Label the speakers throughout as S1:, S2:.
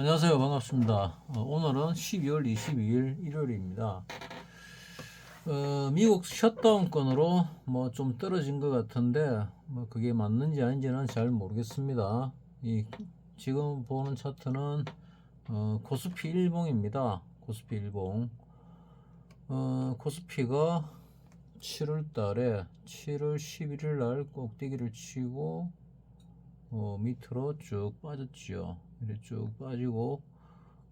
S1: 안녕하세요. 반갑습니다. 오늘은 12월 22일 일요일입니다. 미국 셧다운권으로 뭐 좀 떨어진 것 같은데 뭐 그게 맞는지 아닌지는 잘 모르겠습니다. 지금 보는 차트는 코스피 일봉입니다. 코스피 일봉. 코스피가 7월 달에 7월 11일 날 꼭대기를 치고 밑으로 쭉 빠졌지요. 이렇게 쭉 빠지고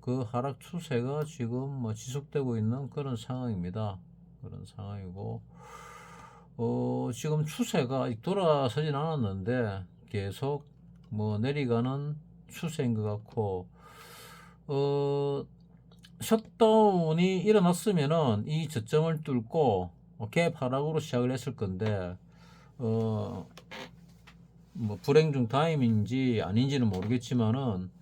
S1: 그 하락 추세가 지금 뭐 지속되고 있는 그런 상황입니다. 그런 상황이고 지금 추세가 아직 돌아서진 않았는데 계속 뭐 내려가는 추세인 것 같고 셧다운이 일어났으면은 이 저점을 뚫고 갭 하락으로 시작을 했을 건데 뭐 불행 중 다행인지 아닌지는 모르겠지만은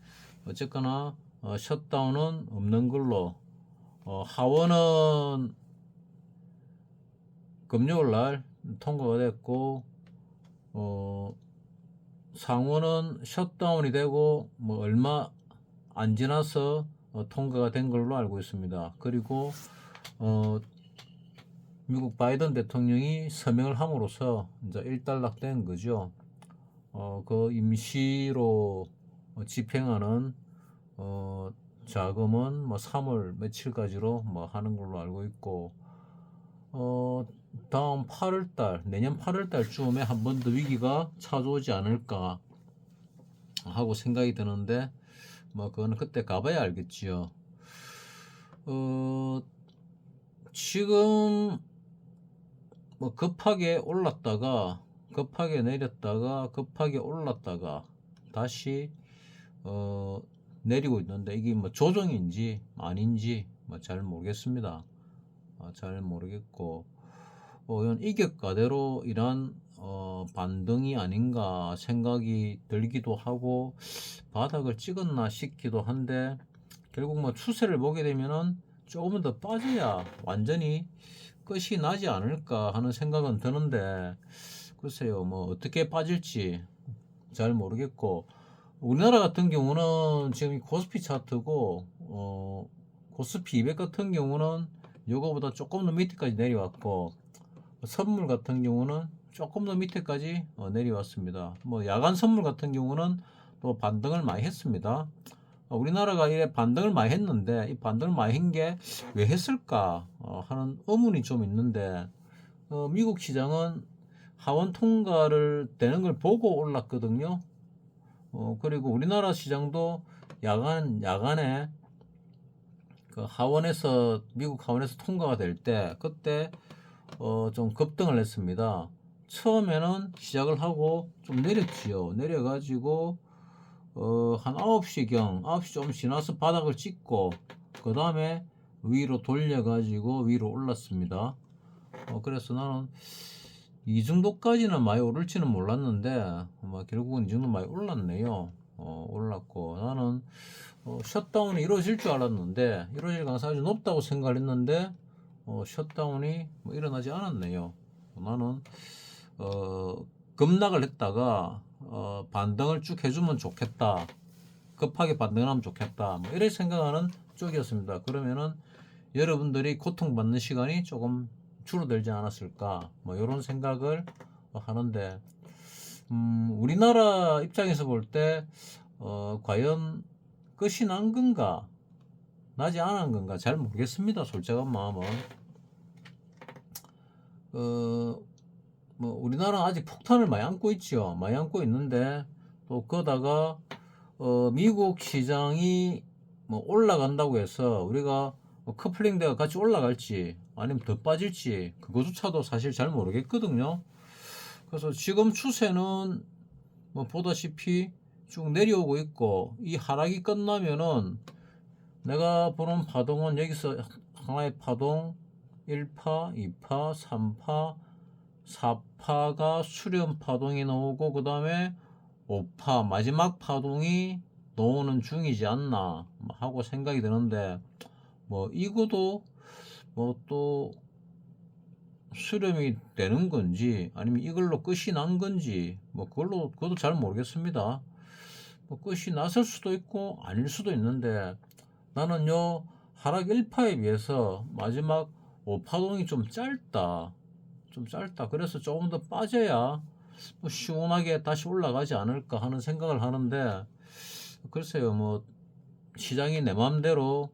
S1: 어쨌거나 셧다운은 없는 걸로 하원은 금요일 날 통과가 됐고 상원은 셧다운이 되고 뭐 얼마 안 지나서 통과가 된 걸로 알고 있습니다. 그리고 미국 바이든 대통령이 서명을 함으로써 이제 일단락된 거죠. 그 임시로 집행하는 자금은 뭐 3월 며칠까지로 뭐 하는 걸로 알고 있고 다음 8월달 내년 8월달쯤에 한 번 더 위기가 찾아오지 않을까 하고 생각이 드는데 뭐 그거는 그때 가봐야 알겠지요. 지금 뭐 급하게 올랐다가 급하게 내렸다가 급하게 올랐다가 다시 내리고 있는데 이게 뭐 조정인지 아닌지 뭐 잘 모르겠습니다. 잘 모르겠고 이건 이격과대로 이런 반등이 아닌가 생각이 들기도 하고 바닥을 찍었나 싶기도 한데 결국 뭐 추세를 보게 되면은 조금 더 빠져야 완전히 끝이 나지 않을까 하는 생각은 드는데 글쎄요 뭐 어떻게 빠질지 잘 모르겠고 우리나라 같은 경우는 지금 코스피 차트고 코스피 200 같은 경우는 요거보다 조금 더 밑에까지 내려왔고 선물 같은 경우는 조금 더 밑에까지 내려왔습니다. 뭐 야간 선물 같은 경우는 또 반등을 많이 했습니다. 우리나라가 이래 반등을 많이 했는데 이 반등을 많이 한 게 왜 했을까 하는 의문이 좀 있는데 미국 시장은 하원 통과를 되는 걸 보고 올랐거든요. 그리고 우리나라 시장도 야간에 그 하원에서 미국 하원에서 통과가 될 때 그때 좀 급등을 했습니다. 처음에는 시작을 하고 좀 내렸지요. 내려가지고 한 9시경 9시 좀 지나서 바닥을 찍고 그 다음에 위로 돌려가지고 위로 올랐습니다. 그래서 나는 이 정도까지는 많이 오를지는 몰랐는데 결국은 이 정도 많이 올랐네요. 올랐고 나는 셧다운이 이루어질 줄 알았는데 이루어질 가능성이 아주 높다고 생각을 했는데 셧다운이 뭐 일어나지 않았네요. 나는 급락을 했다가 반등을 쭉 해주면 좋겠다. 급하게 반등을 하면 좋겠다. 뭐 이렇게 생각하는 쪽이었습니다. 그러면은 여러분들이 고통받는 시간이 조금 줄어들지 않았을까 뭐 이런 생각을 하는데 우리나라 입장에서 볼 때 과연 끝이 난 건가 나지 않은 건가 잘 모르겠습니다. 솔직한 마음은 뭐 우리나라 아직 폭탄을 많이 안고 있죠. 많이 안고 있는데 또 거다가 미국 시장이 뭐 올라간다고 해서 우리가 뭐 커플링대가 같이 올라갈지 아니면 더 빠질지 그거조차도 사실 잘 모르겠거든요. 그래서 지금 추세는 뭐 보다시피 쭉 내려오고 있고 이 하락이 끝나면은 내가 보는 파동은 여기서 하나의 파동 1파, 2파, 3파, 4파가 수렴 파동이 나오고 그 다음에 5파 마지막 파동이 나오는 중이지 않나 하고 생각이 드는데 뭐 이거도 뭐 또 수렴이 되는 건지 아니면 이걸로 끝이 난 건지 뭐 그것도 잘 모르겠습니다. 뭐 끝이 났을 수도 있고 아닐 수도 있는데 나는요 하락 1파에 비해서 마지막 5파동이 좀 짧다. 그래서 조금 더 빠져야 뭐 시원하게 다시 올라가지 않을까 하는 생각을 하는데 글쎄요 뭐 시장이 내 마음대로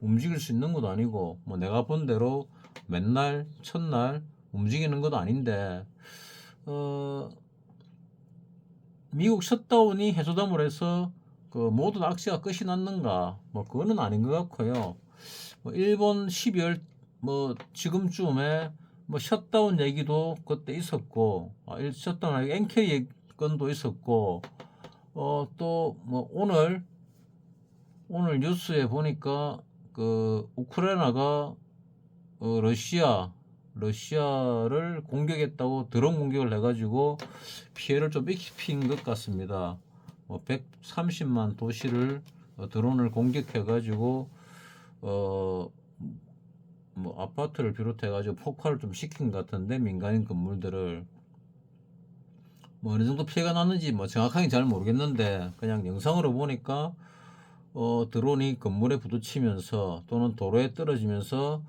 S1: 움직일 수 있는 것도 아니고 뭐 내가 본 대로 맨날 첫날 움직이는 것도 아닌데 미국 셧다운이 해소됨으로 해서 그 모든 악재가 끝이 났는가 뭐 그거는 아닌 것 같고요. 뭐 일본 12월 뭐 지금쯤에 뭐 셧다운 얘기도 그때 있었고 셧다운 아니고 NK 건도 있었고 또 뭐 오늘 뉴스에 보니까 그 우크라이나가 러시아를 공격했다고 드론 공격을 해가지고 피해를 좀 입힌 것 같습니다. 130만 도시를 드론을 공격해가지고 뭐 아파트를 비롯해가지고 폭발을 좀 시킨 것 같은데 민간인 건물들을 뭐 어느 정도 피해가 났는지 뭐 정확하게 잘 모르겠는데 그냥 영상으로 보니까 드론이 건물에 부딪히면서 또는 도로에 떨어지면서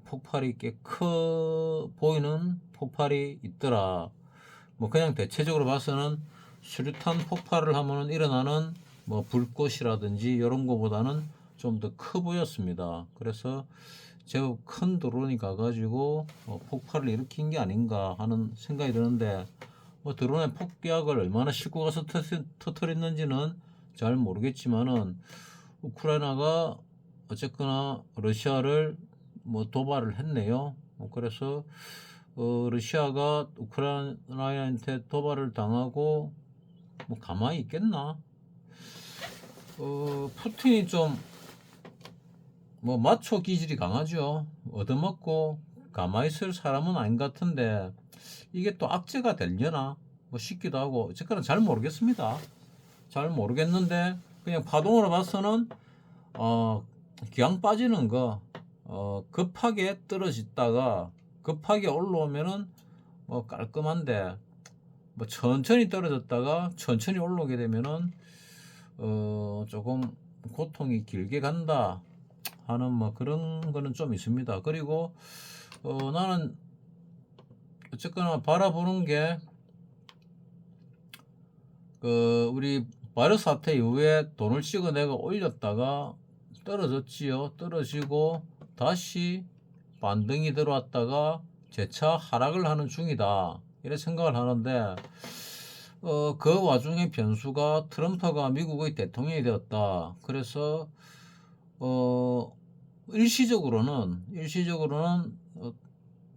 S1: 폭발이 꽤 커 보이는 폭발이 있더라. 뭐 그냥 대체적으로 봐서는 수류탄 폭발을 하면 일어나는 뭐 불꽃이라든지 이런 거보다는 좀 더 커 보였습니다. 그래서 제법 큰 드론이 가가지고 폭발을 일으킨 게 아닌가 하는 생각이 드는데 뭐 드론의 폭격을 얼마나 싣고 가서 터뜨렸는지는 잘 모르겠지만은 우크라이나가 어쨌거나 러시아를 뭐 도발을 했네요. 그래서 러시아가 우크라이나한테 도발을 당하고 뭐 가만히 있겠나? 푸틴이 좀 뭐 마초 기질이 강하죠. 얻어먹고 가만히 있을 사람은 아닌 것 같은데 이게 또 악재가 되려나? 뭐 싶기도 하고 어쨌거나 잘 모르겠습니다. 잘 모르겠는데 그냥 파동으로 봐서는 기왕 빠지는 거 급하게 떨어졌다가 급하게 올라오면은 뭐 깔끔한데 뭐 천천히 떨어졌다가 천천히 올라오게 되면은 조금 고통이 길게 간다 하는 뭐 그런 거는 좀 있습니다. 그리고 나는 어쨌거나 바라보는 게 우리 바이러스 사태 이후에 돈을 찍어내가 올렸다가 떨어졌지요. 떨어지고 다시 반등이 들어왔다가 재차 하락을 하는 중이다. 이렇게 생각을 하는데 그 와중에 변수가 트럼프가 미국의 대통령이 되었다. 그래서 일시적으로는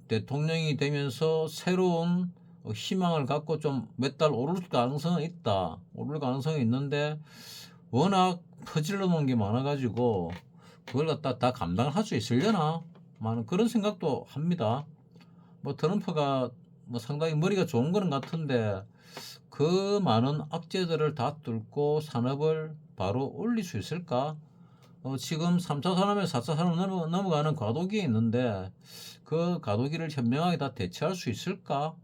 S1: 대통령이 되면서 새로운 희망을 갖고 좀 몇 달 오를 가능성은 있다. 오를 가능성이 있는데 워낙 퍼질러 놓은 게 많아가지고 그걸 갖다 다 감당을 할 수 있으려나? 많은 그런 생각도 합니다. 뭐 트럼프가 뭐 상당히 머리가 좋은 거는 같은데 그 많은 악재들을 다 뚫고 산업을 바로 올릴 수 있을까? 지금 3차 산업에서 4차 산업 넘어가는 과도기에 있는데 그 과도기를 현명하게 다 대체할 수 있을까?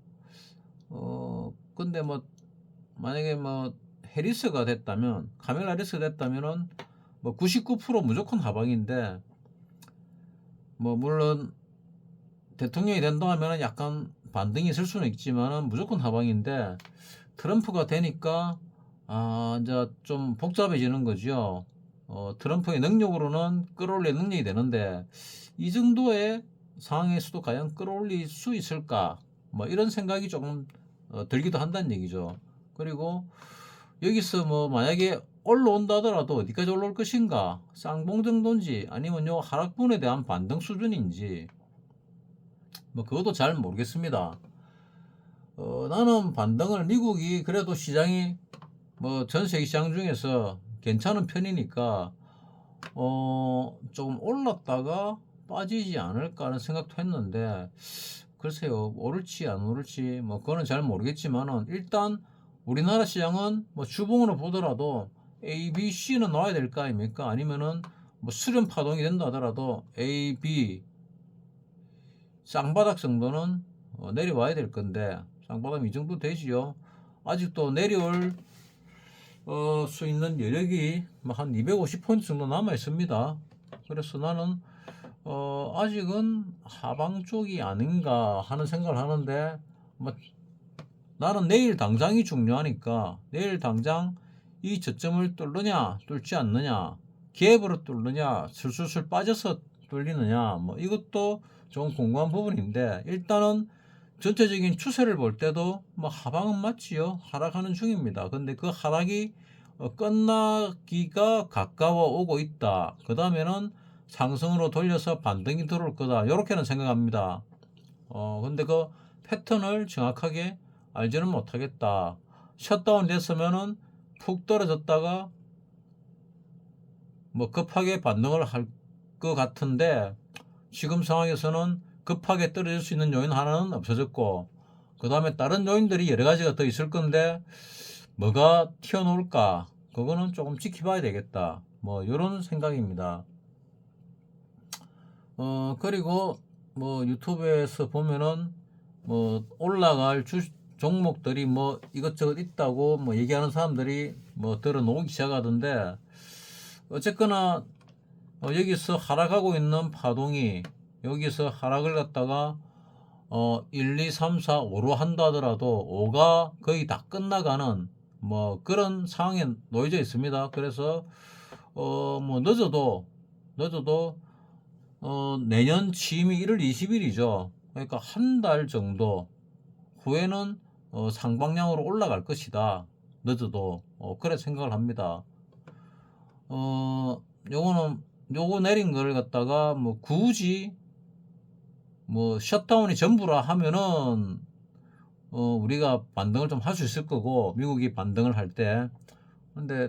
S1: 근데 뭐 만약에 뭐 해리스가 됐다면 카멜라 해리스가 됐다면은 뭐 99% 무조건 하방인데 뭐 물론 대통령이 된다 하면은 약간 반등이 있을 수는 있지만은 무조건 하방인데 트럼프가 되니까 이제 좀 복잡해지는 거죠. 트럼프의 능력으로는 끌어올릴 능력이 되는데 이 정도의 상황에서도 과연 끌어올릴 수 있을까? 뭐 이런 생각이 조금 들기도 한다는 얘기죠. 그리고 여기서 뭐 만약에 올라온다 하더라도 어디까지 올라올 것인가? 쌍봉 정도인지 아니면 요 하락분에 대한 반등 수준인지 뭐 그것도 잘 모르겠습니다. 나는 반등을 미국이 그래도 시장이 뭐 전 세계 시장 중에서 괜찮은 편이니까 조금 올랐다가 빠지지 않을까 하는 생각도 했는데 글쎄요 오를지 안 오를지 뭐 그거는 잘 모르겠지만은 일단 우리나라 시장은 뭐 주봉으로 보더라도 A, B, C는 나와야 될 거 아닙니까? 아니면은 뭐 수렴 파동이 된다 하더라도 A, B 쌍바닥 정도는 내려와야 될 건데 쌍바닥 이 정도 되지요. 아직도 내려올 수 있는 여력이 뭐 한 250포인트 정도 남아 있습니다. 그래서 나는 아직은 하방 쪽이 아닌가 하는 생각을 하는데, 뭐 나는 내일 당장이 중요하니까 내일 당장 이 저점을 뚫느냐 뚫지 않느냐, 갭으로 뚫느냐 술술술 빠져서 뚫리느냐, 뭐 이것도 좀 궁금한 부분인데, 일단은 전체적인 추세를 볼 때도 뭐 하방은 맞지요. 하락하는 중입니다. 근데 그 하락이 끝나기가 가까워 오고 있다. 그 다음에는 상승으로 돌려서 반등이 들어올 거다. 이렇게는 생각합니다. 근데 그 패턴을 정확하게 알지는 못하겠다. 셧다운 됐으면은 푹 떨어졌다가 뭐 급하게 반등을 할 것 같은데, 지금 상황에서는 급하게 떨어질 수 있는 요인 하나는 없어졌고, 그 다음에 다른 요인들이 여러 가지가 더 있을 건데 뭐가 튀어나올까, 그거는 조금 지켜봐야 되겠다. 뭐 이런 생각입니다. 그리고 뭐 유튜브에서 보면은 뭐 올라갈 종목들이 뭐 이것저것 있다고 뭐 얘기하는 사람들이 뭐 들어놓기 시작하던데, 어쨌거나 여기서 하락하고 있는 파동이 여기서 하락을 갖다가 1, 2, 3, 4, 5로 한다 하더라도 5가 거의 다 끝나가는 뭐 그런 상황에 놓여져 있습니다. 그래서 뭐 늦어도 내년 취임이 1월 20일이죠. 그러니까 한 달 정도 후에는 상방향으로 올라갈 것이다. 늦어도 그래 생각을 합니다. 요거 내린 걸 갖다가 뭐 굳이 뭐 셧다운이 전부라 하면은 우리가 반등을 좀 할 수 있을 거고, 미국이 반등을 할 때. 근데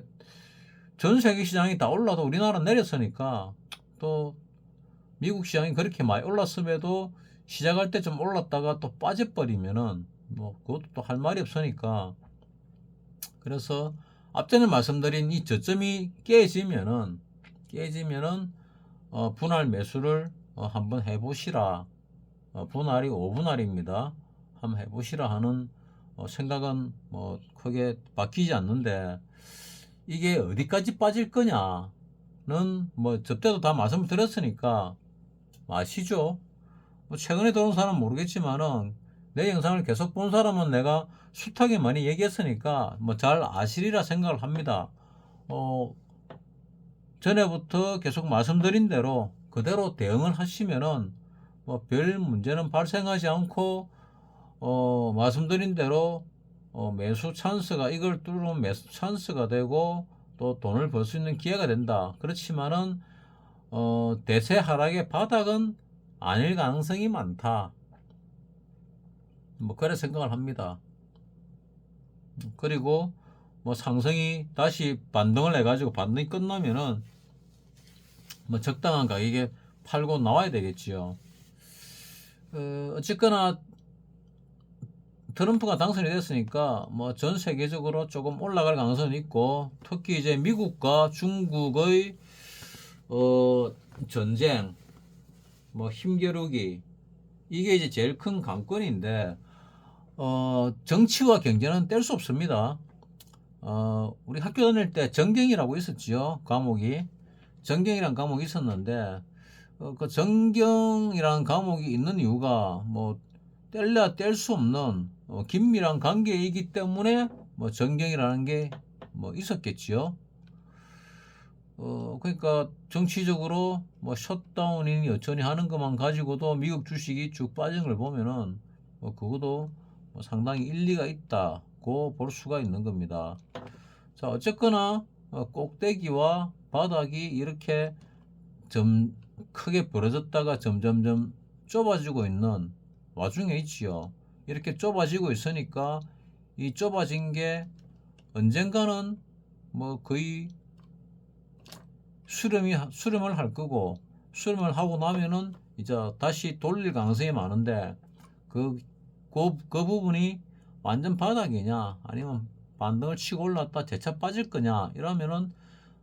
S1: 전 세계 시장이 다 올라도 우리나라 내렸으니까, 또 미국 시장이 그렇게 많이 올랐음에도 시작할 때 좀 올랐다가 또 빠져버리면은 뭐 그것도 또 할 말이 없으니까. 그래서 앞전에 말씀드린 이 저점이 깨지면은 분할 매수를 한번 해보시라. 분할이 5분할입니다. 한번 해보시라 하는 생각은 뭐 크게 바뀌지 않는데, 이게 어디까지 빠질 거냐는 뭐 저때도 다 말씀을 드렸으니까 아시죠? 뭐 최근에 들어온 사람은 모르겠지만은 내 영상을 계속 본 사람은 내가 숱하게 많이 얘기했으니까 뭐 잘 아시리라 생각을 합니다. 전에부터 계속 말씀드린 대로 그대로 대응을 하시면은 뭐 별 문제는 발생하지 않고, 말씀드린 대로 매수 찬스가, 이걸 뚫으면 매수 찬스가 되고 또 돈을 벌 수 있는 기회가 된다. 그렇지만은 대세 하락의 바닥은 아닐 가능성이 많다. 뭐 그래 생각을 합니다. 그리고 뭐 상승이 다시 반등을 해가지고 반등이 끝나면은 뭐 적당한 가격에 팔고 나와야 되겠지요. 어쨌거나 트럼프가 당선이 됐으니까 뭐 전 세계적으로 조금 올라갈 가능성이 있고, 특히 이제 미국과 중국의 전쟁, 뭐 힘겨루기, 이게 이제 제일 큰 관건인데, 정치와 경제는 뗄 수 없습니다. 우리 학교 다닐 때 정경이라고 있었지요. 과목이 정경이라는 과목이 있었는데, 그 정경이라는 과목이 있는 이유가 뭐 뗄래야 뗄 수 없는 긴밀한 관계이기 때문에 뭐 정경이라는 게 뭐 있었겠지요. 그러니까 정치적으로 뭐 셧다운이니 여전히 하는 것만 가지고도 미국 주식이 쭉 빠진 걸 보면은 뭐 그것도 뭐 상당히 일리가 있다고 볼 수가 있는 겁니다. 자, 어쨌거나 꼭대기와 바닥이 이렇게 좀 크게 벌어졌다가 점점점 좁아지고 있는 와중에 있지요. 이렇게 좁아지고 있으니까 이 좁아진 게 언젠가는 뭐 거의 수렴을 할 거고, 수렴을 하고 나면은 이제 다시 돌릴 가능성이 많은데, 그 부분이 완전 바닥이냐 아니면 반등을 치고 올랐다 재차 빠질 거냐 이러면은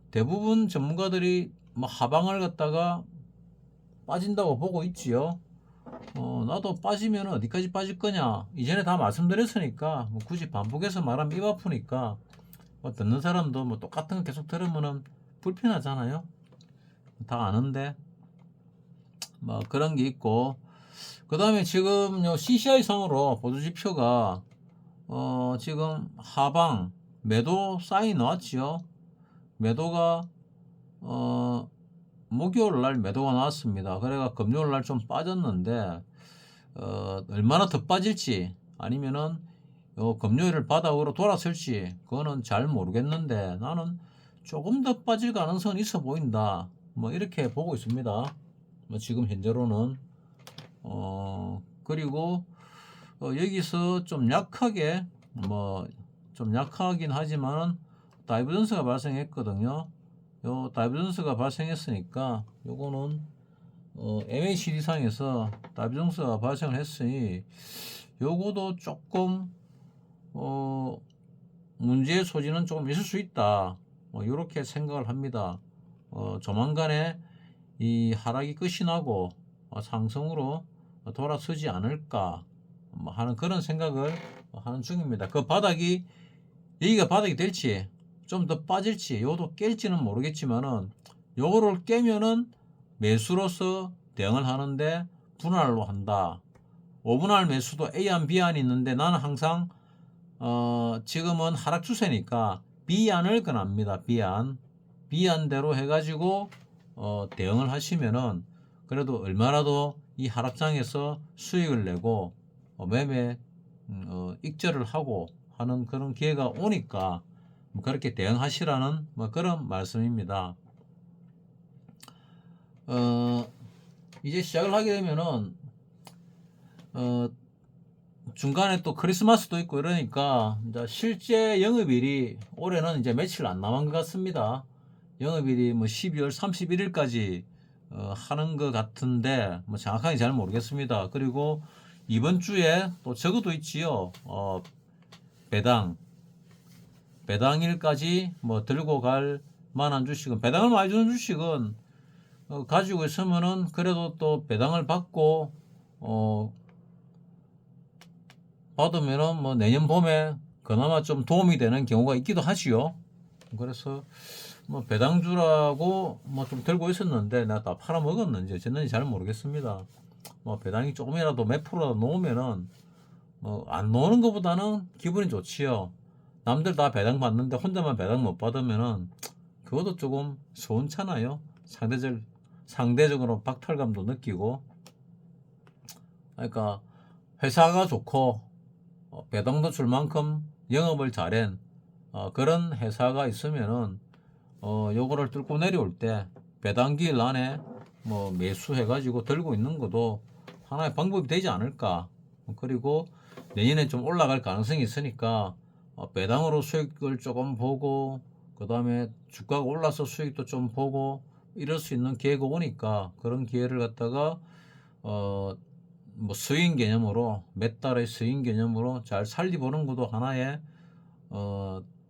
S1: 대부분 전문가들이 뭐 하방을 갖다가 빠진다고 보고 있지요. 나도 빠지면 어디까지 빠질 거냐 이전에 다 말씀드렸으니까 뭐 굳이 반복해서 말하면 입 아프니까 뭐 듣는 사람도 뭐 똑같은 거 계속 들으면은 불편하잖아요. 다 아는데 뭐 그런 게 있고, 그 다음에 지금 요 CCI 상으로 보조 지표가 지금 하방 매도 사인이 나왔지요. 매도가 목요일 날 매도가 나왔습니다. 그래가 금요일 날 좀 빠졌는데 얼마나 더 빠질지 아니면은 금요일 바닥으로 돌아설지 그거는 잘 모르겠는데 나는 조금 더 빠질 가능성은 있어 보인다. 뭐 이렇게 보고 있습니다. 뭐 지금 현재로는 그리고 여기서 좀 약하게 뭐 좀 약하긴 하지만은 다이버전스가 발생했거든요. 요 다이버전스가 발생했으니까 요거는 MACD 상에서 다이버전스가 발생을 했으니 요거도 조금 문제의 소지는 조금 있을 수 있다. 이렇게 생각을 합니다. 조만간에 이 하락이 끝이 나고 상승으로 돌아서지 않을까 하는 그런 생각을 하는 중입니다. 그 바닥이 여기가 바닥이 될지 좀 더 빠질지 요것도 깰지는 모르겠지만은 요거를 깨면은 매수로서 대응을 하는데 분할로 한다. 5분할 매수도 A안 B안이 있는데 나는 항상 지금은 하락 추세니까 B안을 권합니다. B안대로 해가지고 대응을 하시면은 그래도 얼마라도 이 하락장에서 수익을 내고 매매 익절을 하고 하는 그런 기회가 오니까 뭐 그렇게 대응하시라는 뭐 그런 말씀입니다. 이제 시작을 하게 되면은 중간에 또 크리스마스도 있고 이러니까 이제 실제 영업일이 올해는 이제 며칠 안 남은 것 같습니다. 영업일이 뭐 12월 31일까지 하는 것 같은데 뭐 정확하게 잘 모르겠습니다. 그리고 이번 주에 또 저것도 있지요. 배당일까지 뭐 들고 갈 만한 주식은, 배당을 많이 주는 주식은 가지고 있으면은 그래도 또 배당을 받고 받으면은 뭐 내년 봄에 그나마 좀 도움이 되는 경우가 있기도 하지요. 그래서 뭐 배당주라고 뭐 좀 들고 있었는데 내가 다 팔아먹었는지 어쨌는지 잘 모르겠습니다. 뭐 배당이 조금이라도 몇 프로라도 놓으면은 뭐 안 놓는 것보다는 기분이 좋지요. 남들 다 배당 받는데 혼자만 배당 못 받으면은 그것도 조금 서운찮아요. 상대적으로 박탈감도 느끼고. 그러니까 회사가 좋고 배당도 줄 만큼 영업을 잘한 그런 회사가 있으면은 요거를 뚫고 내려올 때 배당기일 안에 뭐 매수해가지고 들고 있는 것도 하나의 방법이 되지 않을까. 그리고 내년에 좀 올라갈 가능성이 있으니까 배당으로 수익을 조금 보고 그 다음에 주가가 올라서 수익도 좀 보고 이럴 수 있는 기회가 오니까 그런 기회를 갖다가 뭐 스윙 개념으로 몇 달의 스윙 개념으로 잘 살리보는 것도 하나의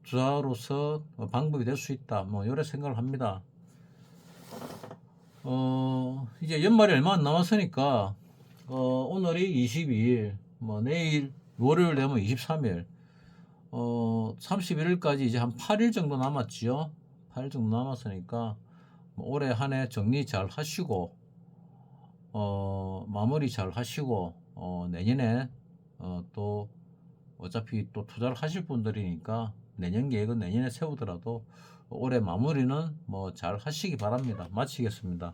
S1: 투자로서 방법이 될 수 있다. 뭐 이런 생각을 합니다. 이제 연말이 얼마 안 남았으니까 오늘이 22일, 뭐 내일 월요일 되면 23일, 31일까지 이제 한 8일 정도 남았지요. 8일 정도 남았으니까 뭐 올해 한 해 정리 잘 하시고 마무리 잘 하시고 내년에 또 어차피 또 투자를 하실 분들이니까 내년 계획은 내년에 세우더라도 올해 마무리는 뭐 잘 하시기 바랍니다. 마치겠습니다.